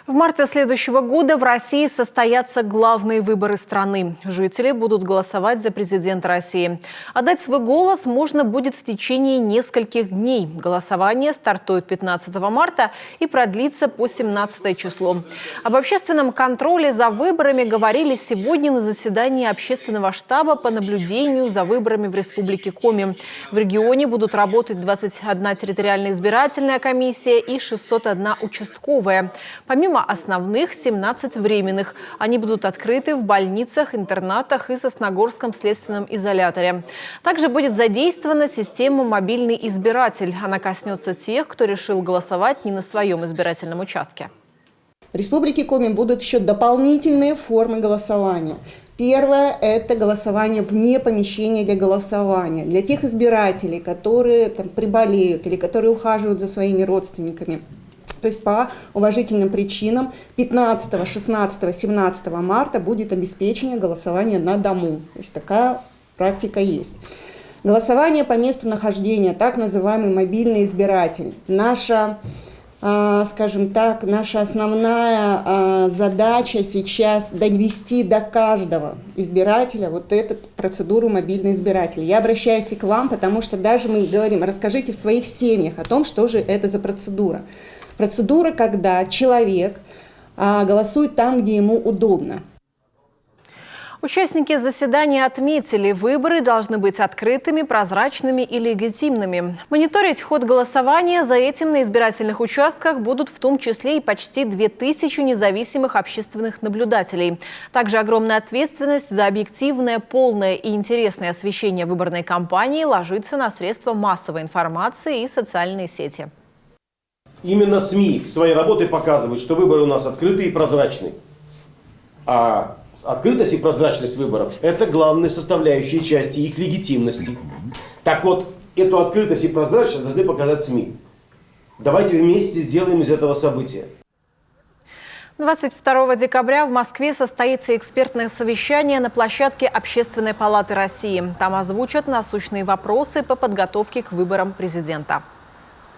В марте следующего года в России состоятся главные выборы страны. Жители будут голосовать за президента России. Отдать свой голос можно будет в течение нескольких дней. Голосование стартует 15 марта и продлится по 17 число. Об общественном контроле за выборами говорили сегодня на заседании общественного штаба по наблюдению за выборами в Республике Коми. В регионе будут работать 21 территориальная избирательная комиссия и 601 участковая. Помимо основных, 17 временных. Они будут открыты в больницах, интернатах и Сосногорском следственном изоляторе. Также будет задействована система «Мобильный избиратель». Она коснется тех, кто решил голосовать не на своем избирательном участке. В Республике Коми будут еще дополнительные формы голосования. Первое – это голосование вне помещения для голосования. Для тех избирателей, которые приболеют или которые ухаживают за своими родственниками. То есть по уважительным причинам 15, 16, 17 марта будет обеспечение голосования на дому. То есть такая практика есть. Голосование по месту нахождения, так называемый мобильный избиратель. Наша, скажем так, наша основная задача сейчас довести до каждого избирателя вот эту процедуру мобильный избиратель. Я обращаюсь и к вам, потому что даже мы говорим, расскажите в своих семьях о том, что же это за процедура. Процедура, когда человек голосует там, где ему удобно. Участники заседания отметили, выборы должны быть открытыми, прозрачными и легитимными. Мониторить ход голосования за этим на избирательных участках будут в том числе и почти 2000 независимых общественных наблюдателей. Также огромная ответственность за объективное, полное и интересное освещение выборной кампании ложится на средства массовой информации и социальные сети. Именно СМИ своей работой показывают, что выборы у нас открытые и прозрачные. А открытость и прозрачность выборов – это главные составляющие части их легитимности. Так вот, эту открытость и прозрачность должны показать СМИ. Давайте вместе сделаем из этого события. 22 декабря в Москве состоится экспертное совещание на площадке Общественной палаты России. Там озвучат насущные вопросы по подготовке к выборам президента.